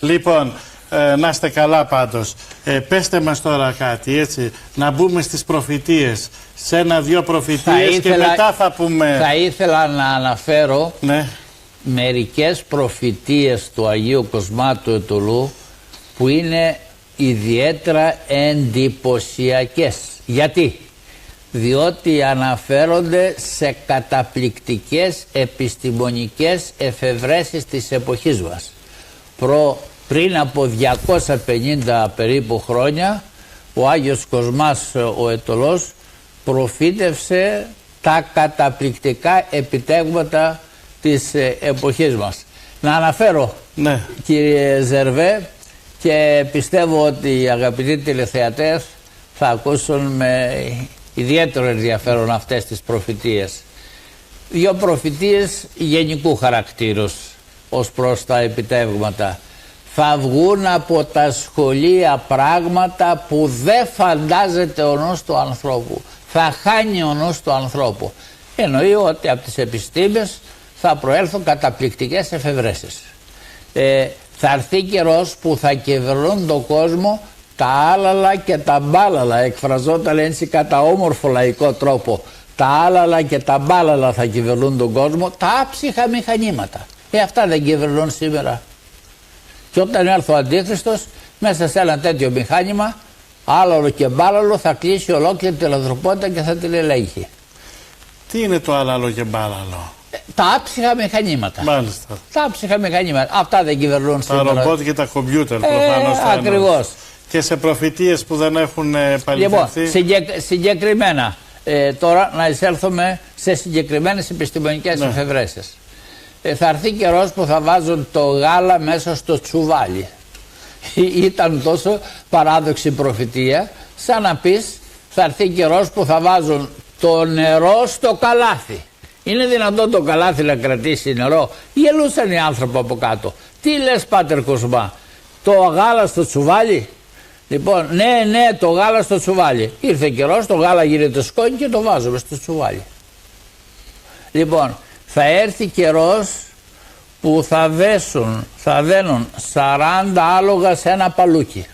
Λοιπόν, να είστε καλά πάντως. Πέστε μας τώρα κάτι, έτσι, να μπούμε στις προφητείες, σε ένα-δυο προφητείες και μετά θα πούμε... Θα ήθελα να αναφέρω μερικές προφητείες του Αγίου Κοσμάτου Αιτωλού που είναι ιδιαίτερα εντυπωσιακές. Γιατί? Διότι αναφέρονται σε καταπληκτικές επιστημονικές εφευρέσεις της εποχής μας. Πριν από 250 περίπου χρόνια ο Άγιος Κοσμάς ο Αιτωλός προφήτευσε τα καταπληκτικά επιτεύγματα της εποχής μας. Να αναφέρω, κύριε Ζερβέ, και πιστεύω ότι οι αγαπητοί τηλεθεατές θα ακούσουν με ιδιαίτερο ενδιαφέρον αυτές τις προφητείες. Δύο προφητείες γενικού χαρακτήρους ως προς τα επιτεύγματα. Θα βγουν από τα σχολεία πράγματα που δεν φαντάζεται ο νους του ανθρώπου. Θα χάνει ο νους του ανθρώπου. Εννοεί ότι από τις επιστήμες θα προέλθουν καταπληκτικές εφευρέσεις. Θα έρθει καιρός που θα κυβερνούν τον κόσμο τα άλαλα και τα μπάλαλα. Εκφραζόταν έτσι κατά όμορφο λαϊκό τρόπο. Τα άλαλα και τα μπάλαλα θα κυβερνούν τον κόσμο. Τα άψυχα μηχανήματα. Αυτά δεν κυβερνούν σήμερα. Και όταν έρθει ο Αντίχριστος, μέσα σε ένα τέτοιο μηχάνημα, άλαλο και μπάλαλο, θα κλείσει ολόκληρη την ανθρωπότητα και θα την ελέγχει. Τι είναι το άλαλο και μπάλαλο? Τα άψυχα μηχανήματα. Μάλιστα. Τα άψυχα μηχανήματα. Αυτά δεν κυβερνούν σήμερα. Τα ρομπότ και τα κομπιούτερ προφανώς. Ακριβώς. Και σε προφητείες που δεν έχουν παλιφερθεί. Λοιπόν, συγκεκριμένα, τώρα να εισέλθουμε σε συγκεκριμένες επιστημονικές εφευρέσεις. Θα έρθει καιρός που θα βάζουν το γάλα μέσα στο τσουβάλι. Ήταν τόσο παράδοξη προφητεία, σαν να πεις θα έρθει καιρός που θα βάζουν το νερό στο καλάθι. Είναι δυνατόν το καλάθι να κρατήσει νερό? Γελούσαν οι άνθρωποι από κάτω. Τι λες, Πάτερ Κοσμά, το γάλα στο τσουβάλι? Λοιπόν, ναι, το γάλα στο τσουβάλι. Ήρθε καιρός, το γάλα γίνεται σκόνη και το βάζουμε στο τσουβάλι. Λοιπόν, θα έρθει καιρός που θα δένουν 40 άλογα σε ένα παλούκι.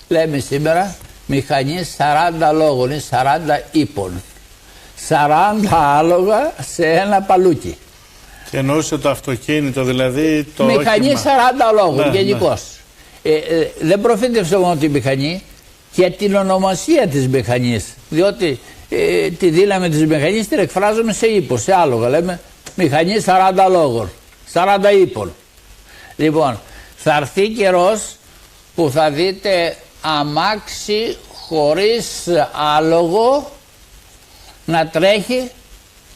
Λέμε σήμερα μηχανή 40 λόγων ή 40 ύπων. 40 άλογα σε ένα παλούκι. Και εννοούσε το αυτοκίνητο, δηλαδή το μηχανή όχημα. 40 λόγων γενικώς. Δεν προφήτευσε μόνο τη μηχανή και την ονομασία της μηχανής. Διότι τη δύναμη της μηχανής την εκφράζουμε σε ύπο, σε άλογα. Λέμε μηχανή 40 λόγων, 40 ύπων. Λοιπόν, θα έρθει καιρός που θα δείτε αμάξι χωρίς άλογο να τρέχει.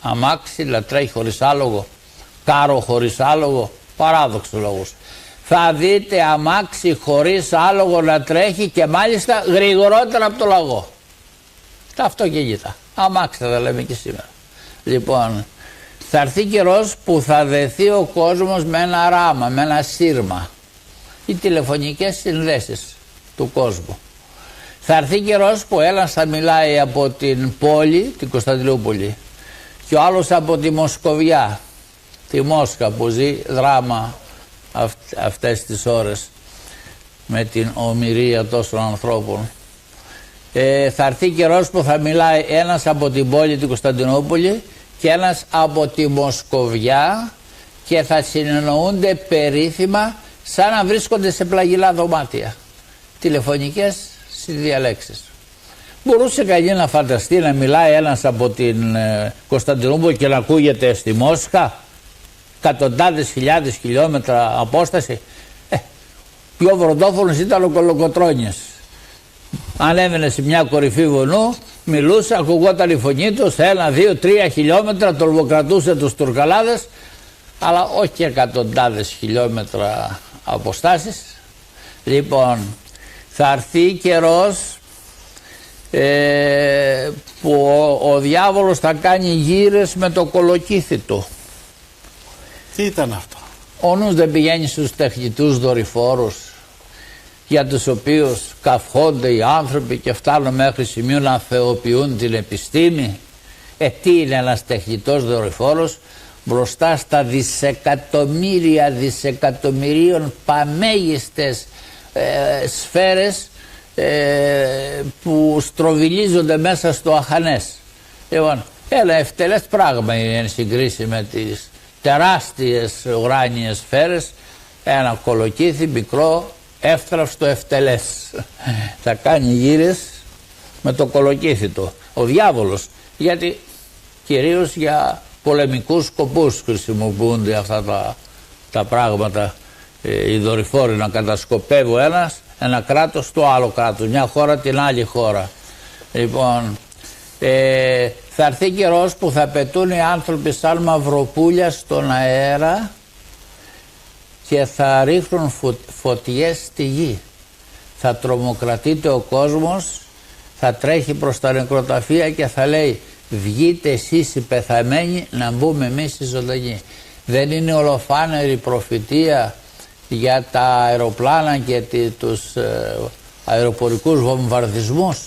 Αμάξι να τρέχει χωρίς άλογο, κάρο χωρίς άλογο, παράδοξο λόγος. Θα δείτε αμάξι χωρίς άλογο να τρέχει και μάλιστα γρηγορότερα από το λαγό. Τα αυτοκίνητα. Αμάξια θα λέμε και σήμερα. Λοιπόν, θα έρθει καιρός που θα δεθεί ο κόσμος με ένα ράμα, με ένα σύρμα. Οι τηλεφωνικές συνδέσεις του κόσμου. Θα έρθει καιρός που ένας θα μιλάει από την πόλη, την Κωνσταντινούπολη, και ο άλλος από τη Μοσκοβιά, τη Μόσχα που ζει δράμα αυτές τις ώρες με την ομηρία τόσων ανθρώπων. Θα έρθει καιρός που θα μιλάει ένας από την πόλη την Κωνσταντινούπολη και ένας από τη Μοσκοβιά και θα συνεννοούνται περίφημα σαν να βρίσκονται σε πλαγιλά δωμάτια. Τηλεφωνικές συνδιαλέξεις. Μπορούσε κανείς να φανταστεί να μιλάει ένας από την Κωνσταντινούπολη και να ακούγεται στη Μόσχα, εκατοντάδες χιλιάδες χιλιόμετρα απόσταση? Πιο βροντόφωνος ήταν ο Κολοκοτρώνης. Αν έμενε σε μια κορυφή βουνού, μιλούσε, ακουγόταν η φωνή του σε 1, 2, 3 χιλιόμετρα, τολμοκρατούσε τους Τουρκαλάδες, αλλά όχι και εκατοντάδες χιλιόμετρα αποστάσεις. Λοιπόν, θα έρθει καιρός που ο διάβολος θα κάνει γύρες με το κολοκύθι του. Τι ήταν αυτό? Ο νους δεν πηγαίνει στους τεχνητούς δορυφόρους για τους οποίους καυχόνται οι άνθρωποι και φτάνουν μέχρι σημείο να θεοποιούν την επιστήμη? Τι είναι ένας τεχνητός δορυφόρος? μπροστά στα δισεκατομμυρίων παμέγιστες σφαίρες που στροβιλίζονται μέσα στο αχανές. Λοιπόν, ένα ευτελές πράγμα είναι εν συγκρίση με τις τεράστιες ουράνιες σφαίρες, ένα κολοκύθι μικρό, εύθραυστο ευτελές. Θα κάνει γύρες με το κολοκύθι του. Ο διάβολος, γιατί κυρίως για πολεμικούς σκοπούς χρησιμοποιούνται αυτά τα πράγματα, οι δορυφόροι, να κατασκοπεύει ένα κράτος το άλλο κράτος, μια χώρα την άλλη χώρα. Λοιπόν, θα έρθει καιρός που θα πετούν οι άνθρωποι σαν μαυροπούλια στον αέρα και θα ρίχνουν φωτιές στη γη. Θα τρομοκρατείται ο κόσμος, θα τρέχει προς τα νεκροταφεία και θα λέει βγείτε εσείς οι πεθαμένοι να μπούμε εμείς οι ζωντανοί. Δεν είναι ολοφάνερη προφητεία για τα αεροπλάνα και τους αεροπορικούς βομβαρδισμούς?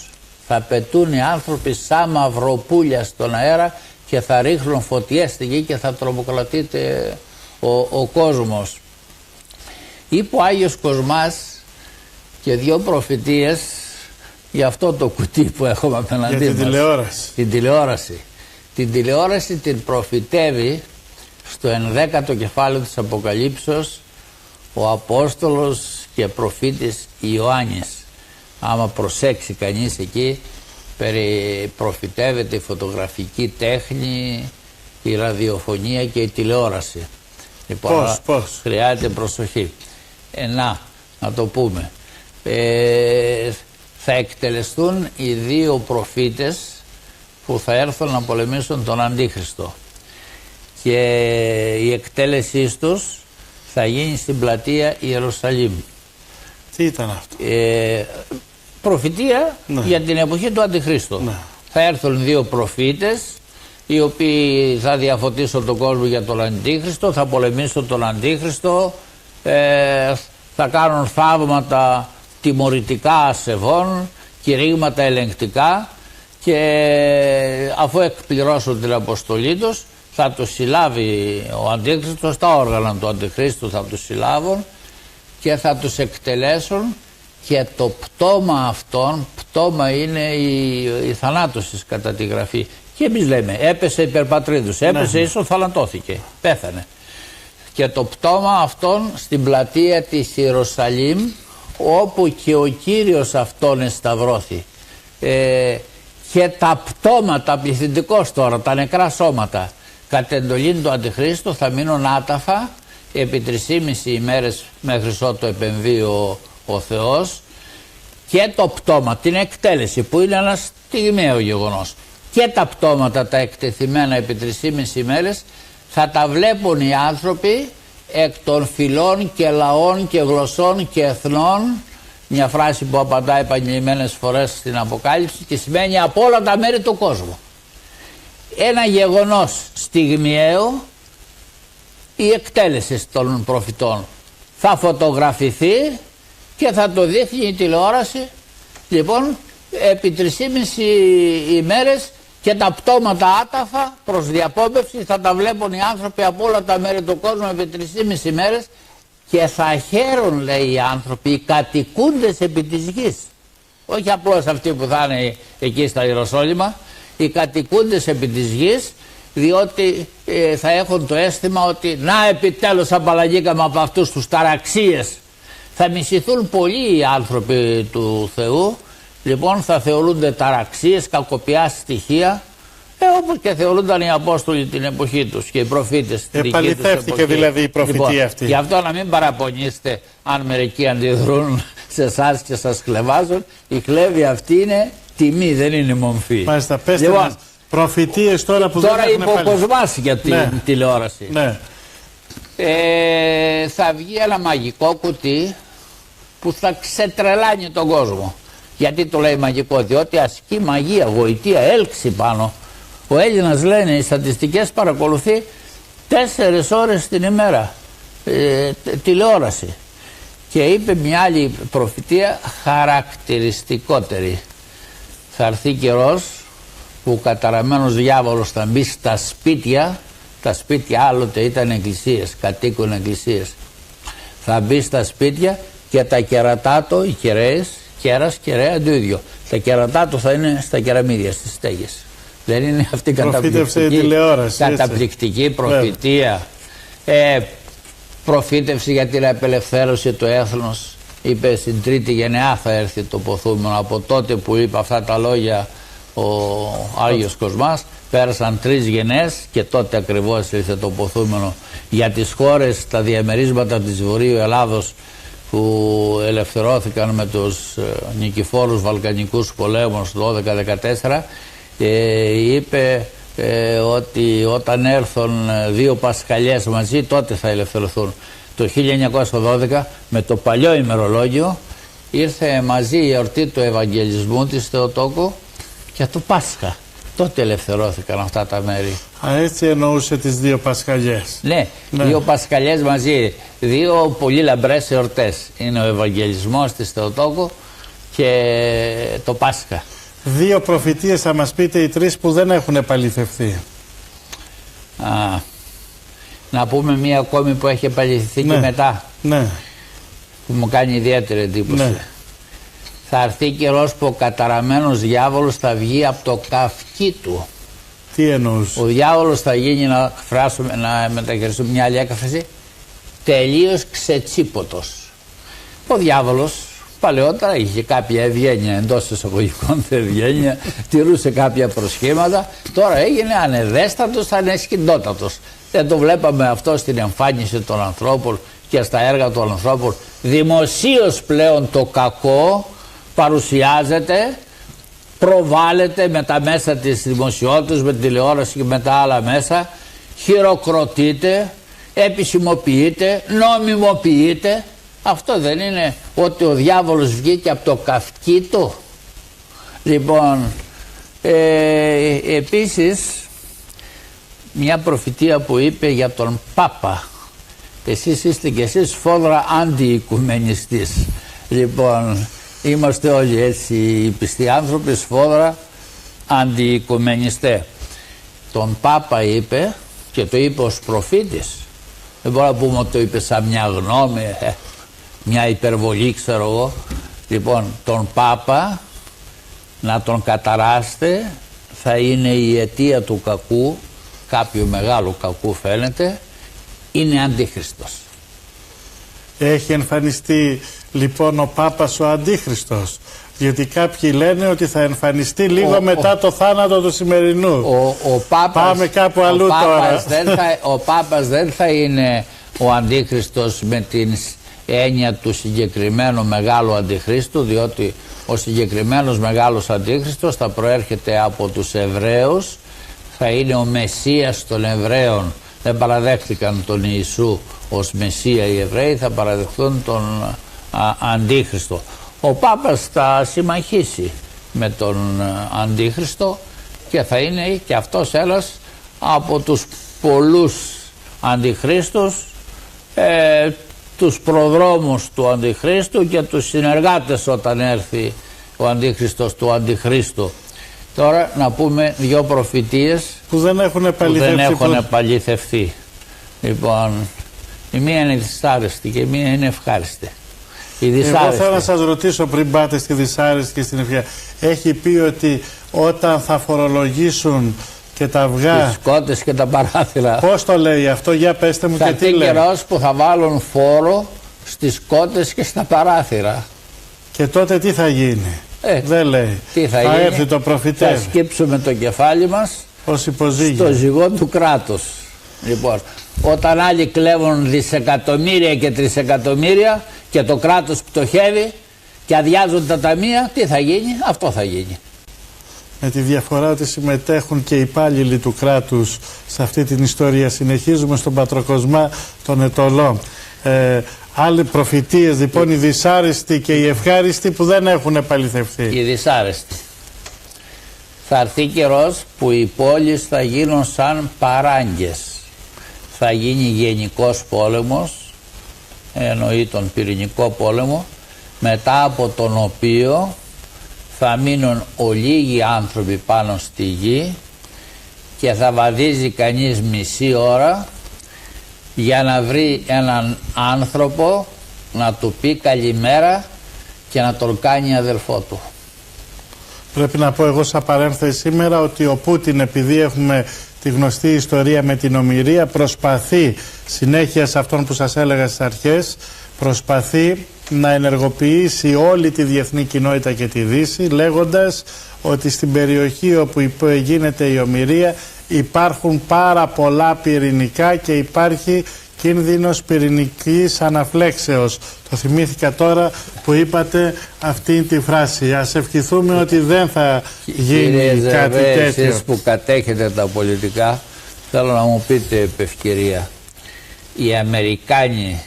Θα πετούν οι άνθρωποι σαν μαυροπούλια στον αέρα και θα ρίχνουν φωτιές στη γη και θα τρομοκρατείται ο κόσμος. Είπε ο Άγιος Κοσμάς και δύο προφητείες για αυτό το κουτί που έχουμε απέναντί μας. Για την τηλεόραση. Την τηλεόραση την προφητεύει στο 11ο κεφάλαιο της Αποκαλύψεως ο Απόστολος και προφήτης Ιωάννης. Άμα προσέξει κανείς εκεί, προφητεύεται η φωτογραφική τέχνη, η ραδιοφωνία και η τηλεόραση. Λοιπόν, πώς. Χρειάζεται προσοχή. Να το πούμε. Θα εκτελεστούν οι δύο προφήτες που θα έρθουν να πολεμήσουν τον Αντίχριστο. Και η εκτέλεσή τους θα γίνει στην πλατεία Ιερουσαλήμ. Τι ήταν αυτό? Προφητεία για την εποχή του Αντιχρίστου. Θα έρθουν δύο προφήτες οι οποίοι θα διαφωτίσουν τον κόσμο για τον Αντίχριστο, θα πολεμήσουν τον Αντίχριστο, θα κάνουν θαύματα τιμωρητικά ασεβών, κηρύγματα ελεγκτικά, και αφού εκπληρώσουν την αποστολή τους θα τους συλλάβει ο Αντίχριστος, τα όργανα του Αντιχρίστου θα τους συλλάβουν και θα τους εκτελέσουν, και το πτώμα αυτών, πτώμα είναι η θανάτωσης κατά τη Γραφή, και εμείς λέμε έπεσε υπερπατρίδους, έπεσε ίσως θανατώθηκε, πέθανε, και το πτώμα αυτών στην πλατεία της Ιερουσαλήμ, όπου και ο Κύριος αυτόν εσταυρώθη. Και τα πτώματα, πληθυντικός τώρα, τα νεκρά σώματα, κατ' εντολή του Αντιχρίστου θα μείνουν άταφα επί 3,5 ημέρες μέχρι ότου επεμβεί ο Θεός, και το πτώμα, την εκτέλεση που είναι ένα στιγμιαίο γεγονός, και τα πτώματα τα εκτεθειμένα επί 3,5 ημέρες θα τα βλέπουν οι άνθρωποι εκ των φυλών και λαών και γλωσσών και εθνών, μια φράση που απαντά επανειλημμένες φορές στην Αποκάλυψη και σημαίνει από όλα τα μέρη του κόσμου. Ένα γεγονός στιγμιαίο, η εκτέλεση των προφητών θα φωτογραφηθεί και θα το δείχνει η τηλεόραση. Λοιπόν, επί 3,5 ημέρες και τα πτώματα άταφα προς διαπόμπευση θα τα βλέπουν οι άνθρωποι από όλα τα μέρη του κόσμου επί 3,5 ημέρες, και θα χαίρουν, λέει, οι άνθρωποι, οι κατοικούντες επί της γης, όχι απλώς αυτοί που θα είναι εκεί στα Ιεροσόλυμα, οι κατοικούντες επί της γης, διότι θα έχουν το αίσθημα ότι να, επιτέλους απαλλαγήκαμε από αυτούς τους ταραξίες. Θα μισηθούν πολλοί οι άνθρωποι του Θεού, λοιπόν θα θεωρούνται ταραξίες, κακοποιά στοιχεία, όπως και θεωρούνταν οι Απόστολοι την εποχή τους και οι προφήτες την δική τους εποχή. Επαληθεύτηκε δηλαδή η προφητεία λοιπόν, αυτή. Γι' αυτό να μην παραπονείστε αν μερικοί αντιδρούν σε εσάς και σας χλεβάζουν. Η χλέβη αυτή είναι τιμή, δεν είναι μομφή. Μάλιστα, πέστε μας προφητείες τώρα που τώρα δεν έχουν είπε ο Κοσμάς για την τηλεόραση. Ναι. Θα βγει ένα μαγικό κουτί που θα ξετρελάνει τον κόσμο. Γιατί το λέει μαγικό? Διότι ασκεί μαγεία, γοητεία, έλξη πάνω. Ο Έλληνας, λένε οι στατιστικές, παρακολουθεί 4 ώρες την ημέρα τηλεόραση. Και είπε μια άλλη προφητεία χαρακτηριστικότερη. Θα έρθει καιρός που ο καταραμένος διάβολος θα μπει στα σπίτια Τα σπίτια άλλοτε ήταν εκκλησίες, κατοίκουν εκκλησίες. Θα μπει στα σπίτια και τα κερατάτο, οι κεραίες, κέρας, κεραία, το ίδιο. Τα κερατάτο θα είναι στα κεραμίδια, στις στέγες. Δεν είναι αυτή η καταπληκτική προφητεία. Προφήτευση για την απελευθέρωση του έθνους. Είπε στην τρίτη γενεά θα έρθει το ποθούμενο. Από τότε που είπε αυτά τα λόγια ο Άγιος Κοσμάς πέρασαν 3 γενναίες και τότε ακριβώς ήρθε το ποθούμενο. Για τις χώρες, τα διαμερίσματα της Βορείου Ελλάδος που ελευθερώθηκαν με τους νικηφόρους Βαλκανικούς πολέμους το 12-14, είπε ότι όταν έρθουν 2 Πασχαλιές μαζί τότε θα ελευθερωθούν. Το 1912 με το παλιό ημερολόγιο ήρθε μαζί η εορτή του Ευαγγελισμού της Θεοτόκου και το Πάσχα. Τότε ελευθερώθηκαν αυτά τα μέρη. Έτσι εννοούσε τις 2 Πασχαλιές. Ναι, 2 Πασχαλιές μαζί, 2 πολύ λαμπρές εορτές. Είναι ο Ευαγγελισμός της Θεοτόκου και το Πάσχα. 2 προφητείες θα μας πείτε, οι 3 που δεν έχουν επαληθευθεί. Να πούμε μία ακόμη που έχει επαληθευθεί και μετά. Ναι. Που μου κάνει ιδιαίτερη εντύπωση. Ναι. Θα έρθει καιρός που ο καταραμένος διάβολος θα βγει από το καυκί του. Τι εννοούσε? Ο διάβολος θα γίνει, να μεταχειριστούμε μια άλλη έκφραση, τελείως ξετσίποτος. Ο διάβολος παλαιότερα είχε κάποια ευγένεια, εντός εισαγωγικών ευγένεια, τηρούσε κάποια προσχήματα. Τώρα έγινε ανεδέστατος, ανεσκυντότατος. Δεν το βλέπαμε αυτό στην εμφάνιση των ανθρώπων και στα έργα των ανθρώπων. Δημοσίως πλέον το κακό παρουσιάζεται, προβάλλεται με τα μέσα της δημοσιότητας, με τη τηλεόραση και με τα άλλα μέσα, χειροκροτείται, επισημοποιείται, νομιμοποιείται. Αυτό δεν είναι ότι ο διάβολος βγήκε από το καυκί του? Λοιπόν, επίσης μια προφητεία που είπε για τον Πάπα. Εσείς είστε και εσείς σφόδρα αντιοικουμενιστής. Λοιπόν, είμαστε όλοι έτσι οι πιστοί άνθρωποι, σφόδρα αντιοικουμενιστές. Τον Πάπα είπε, και το είπε ως προφήτης. Δεν μπορώ να πούμε ότι το είπε σαν μια γνώμη, μια υπερβολή, ξέρω εγώ. Λοιπόν, τον Πάπα να τον καταράσετε θα είναι η αιτία του κακού, κάποιου μεγάλου κακού φαίνεται, είναι αντίχριστος. Έχει εμφανιστεί λοιπόν ο Πάπας ο αντίχριστος? Γιατί κάποιοι λένε ότι θα εμφανιστεί λίγο μετά το θάνατο του σημερινού. Πάμε κάπου αλλού τώρα. Ο Πάπας δεν θα είναι ο αντίχριστος με την έννοια του συγκεκριμένου μεγάλου αντιχρίστου, διότι ο συγκεκριμένος μεγάλος αντίχριστος θα προέρχεται από τους Εβραίους, θα είναι ο Μεσσίας των Εβραίων. Δεν παραδέχτηκαν τον Ιησού ως Μεσσία οι Εβραίοι, θα παραδεχθούν τον Αντίχριστο. Ο Πάπας θα συμμαχίσει με τον Αντίχριστο και θα είναι και αυτός ένας από τους πολλούς Αντιχρίστους, τους προδρόμους του Αντιχρίστου και τους συνεργάτες όταν έρθει ο Αντίχριστος του Αντιχρίστου. Τώρα να πούμε 2 προφητείες που δεν έχουν επαληθευθεί. Λοιπόν, η μία είναι δυσάρεστη και η μία είναι ευχάριστη. Εγώ θέλω να σας ρωτήσω πριν πάτε στη δυσάρεστη και στην ευχάριστη. Έχει πει ότι όταν θα φορολογήσουν και τα αυγά, τις κότες και τα παράθυρα. Πώς το λέει αυτό, για πέστε μου, και τι λέει? Θα έρθει καιρός που θα βάλουν φόρο στις κότες και στα παράθυρα. Και τότε τι θα γίνει? Δεν λέει. Τι θα γίνει? Έρθει το προφητεύει. Θα σκύψουμε το κεφάλι μας ως υποζύγιο στο ζυγό του κράτους. Λοιπόν, όταν άλλοι κλέβουν δισεκατομμύρια και τρισεκατομμύρια και το κράτος πτωχεύει και αδειάζουν τα ταμεία, τι θα γίνει? Αυτό θα γίνει. Με τη διαφορά ότι συμμετέχουν και οι υπάλληλοι του κράτους σε αυτή την ιστορία. Συνεχίζουμε στον Πατροκοσμά των Ετωλών. Άλλοι προφητείες λοιπόν, η δυσάρεστη και η ευχάριστη που δεν έχουν επαληθευθεί. Η δυσάρεστη. Θα έρθει καιρός που οι πόλεις θα γίνουν σαν παράγκες. Θα γίνει γενικός πόλεμος, εννοεί τον πυρηνικό πόλεμο, μετά από τον οποίο θα μείνουν ολίγοι άνθρωποι πάνω στη γη και θα βαδίζει κανείς μισή ώρα για να βρει έναν άνθρωπο να του πει καλημέρα και να τον κάνει αδελφό του. Πρέπει να πω εγώ σαν παρένθεση σήμερα ότι ο Πούτιν, επειδή έχουμε τη γνωστή ιστορία με την ομηρία, προσπαθεί συνέχεια σε αυτόν που σας έλεγα στις αρχές, προσπαθεί να ενεργοποιήσει όλη τη διεθνή κοινότητα και τη Δύση, λέγοντας ότι στην περιοχή όπου γίνεται η ομηρία υπάρχουν πάρα πολλά πυρηνικά και υπάρχει κίνδυνος πυρηνικής αναφλέξεως. Το θυμήθηκα τώρα που είπατε αυτή τη φράση. Ας ευχηθούμε ότι δεν θα γίνει κάτι τέτοιο. Εσείς που κατέχετε τα πολιτικά, θέλω να μου πείτε επ' ευκαιρία, οι Αμερικάνοι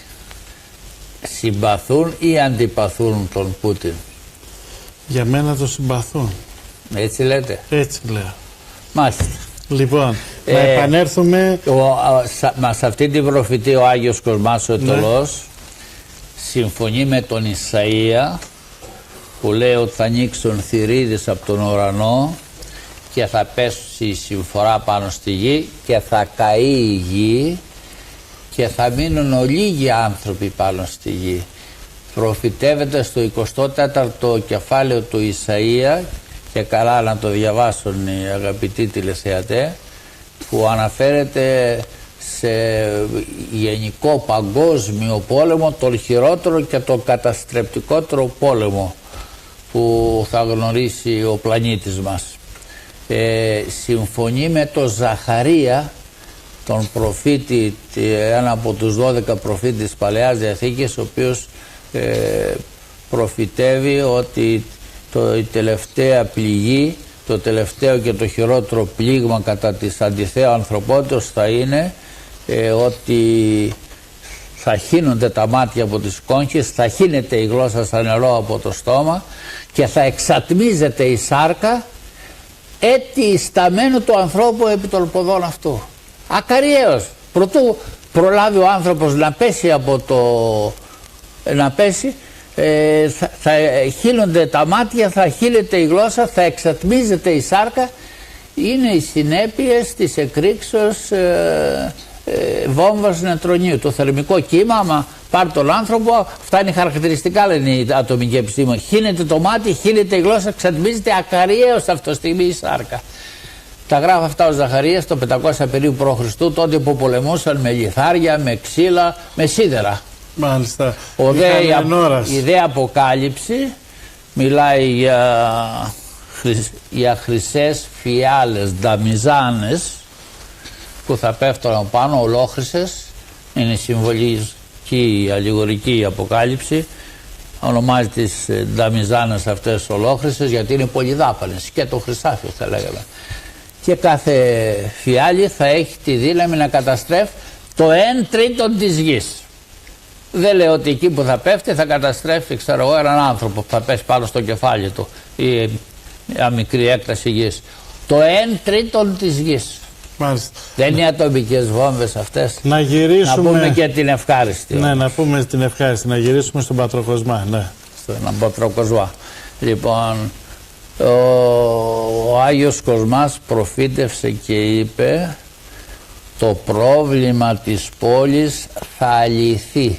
συμπαθούν ή αντιπαθούν τον Πούτιν? Για μένα το συμπαθούν. Έτσι λέτε? Έτσι λέω. Μάλιστα. Λοιπόν, να επανέλθουμε. Σε αυτή την προφητεία ο Άγιος Κοσμάς ο Αιτωλός συμφωνεί με τον Ισαΐα που λέει ότι θα ανοίξουν θηρίδες από τον ουρανό και θα πέσει η συμφορά πάνω στη γη και θα καεί η γη και θα μείνουν λίγοι άνθρωποι πάνω στη γη. Προφητεύεται στο 24ο κεφάλαιο του Ισαΐα, και καλά να το διαβάσουν οι αγαπητοί τηλεθεατές, που αναφέρεται σε γενικό παγκόσμιο πόλεμο, τον χειρότερο και τον καταστρεπτικότερο πόλεμο που θα γνωρίσει ο πλανήτης μας. Συμφωνεί με τον Ζαχαρία, τον προφήτη, ένα από τους 12 προφήτες της Παλαιάς Διαθήκης, ο οποίος προφητεύει ότι η τελευταία πληγή, το τελευταίο και το χειρότερο πλήγμα κατά της αντιθέου ανθρωπότητας θα είναι ότι θα χύνονται τα μάτια από τις κόγχες, θα χύνεται η γλώσσα σαν νερό από το στόμα και θα εξατμίζεται η σάρκα έτη σταμένου του ανθρώπου επί των ποδών αυτού. Ακαριέως. Προτού προλάβει ο άνθρωπος να πέσει από να πέσει, θα χύνονται τα μάτια, θα χύλεται η γλώσσα, θα εξατμίζεται η σάρκα. Είναι οι συνέπειες της εκρήξεως βόμβας νετρονίου. Το θερμικό κύμα, άμα πάρει τον άνθρωπο, αυτά είναι χαρακτηριστικά, λένε οι ατομικοί επιστήμονες. Χύνεται το μάτι, χύλεται η γλώσσα, εξατμίζεται ακαριέως αυτή τη στιγμή η σάρκα. Τα γράφει αυτά ο Ζαχαρίας το 500 περίπου π.Χ., τότε που πολεμούσαν με λιθάρια, με ξύλα, με σίδερα. Μάλιστα. Η δε Αποκάλυψη μιλάει για χρυσές φιάλες, νταμιζάνες, που θα πέφτουν πάνω, ολόχρυσες. Είναι συμβολική, αλληγορική η Αποκάλυψη. Ονομάζει τις νταμιζάνες αυτές ολόχρυσες γιατί είναι πολυδάπανες, και το χρυσάφι θα λέγαμε. Και κάθε φιάλη θα έχει τη δύναμη να καταστρέφει το 1/3 της γης. Δεν λέω ότι εκεί που θα πέφτει θα καταστρέφει, ξέρω εγώ, έναν άνθρωπο που θα πέσει πάνω στο κεφάλι του ή μια μικρή έκταση γης. Το 1/3 της γης. Μάλιστα. Δεν είναι ατομικές βόμβες αυτές. Να γυρίσουμε. Να πούμε και την ευχάριστη. Ναι, να πούμε την ευχάριστη. Να γυρίσουμε στον Πατροκοσμά. Ναι. Στον Πατροκοσμά. Λοιπόν, ο Άγιος Κοσμάς προφήτευσε και είπε: το πρόβλημα της πόλης θα λυθεί.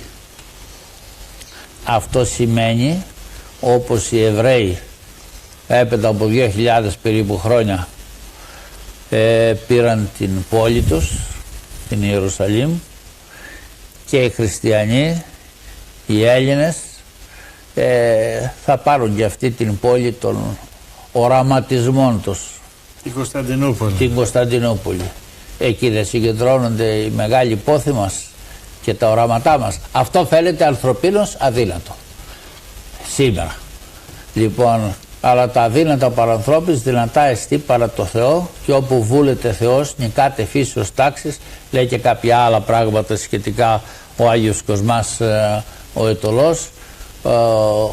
Αυτό σημαίνει, όπως οι Εβραίοι έπειτα από 2.000 περίπου χρόνια πήραν την πόλη τους, την Ιερουσαλήμ, και οι χριστιανοί, οι Έλληνες, θα πάρουν και αυτή την πόλη των οραματισμών τους, την Κωνσταντινούπολη. Εκεί δεν συγκεντρώνονται οι μεγάλοι πόθοι μας και τα οράματά μας? Αυτό φαίνεται ανθρωπίνως αδύνατο σήμερα. Λοιπόν, αλλά τα αδύνατα παρανθρώπης δυνατά εστί παρά το Θεό, και όπου βούλεται Θεός νικάται φύσεως τάξης. Λέει και κάποια άλλα πράγματα σχετικά ο Άγιος Κοσμάς ο Αιτωλός.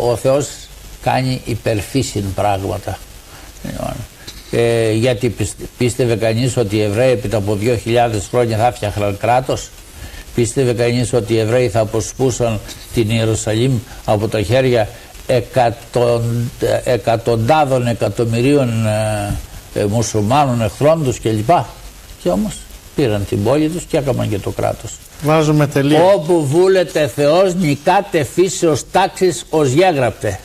Ο Θεός κάνει υπερφύσιν πράγματα. Γιατί πίστευε κανείς ότι οι Εβραίοι επί από 2.000 χρόνια θα φτιάχναν κράτος? Πίστευε κανείς ότι οι Εβραίοι θα αποσπούσαν την Ιερουσαλήμ από τα χέρια εκατοντάδων εκατομμυρίων μουσουλμάνων εχθρών τους κλπ? Και όμως πήραν την πόλη τους και έκαναν και το κράτος. Βάζουμε τελεία. Όπου βούλετε Θεός νικάτε φύσεως τάξης ως γέγραπτε.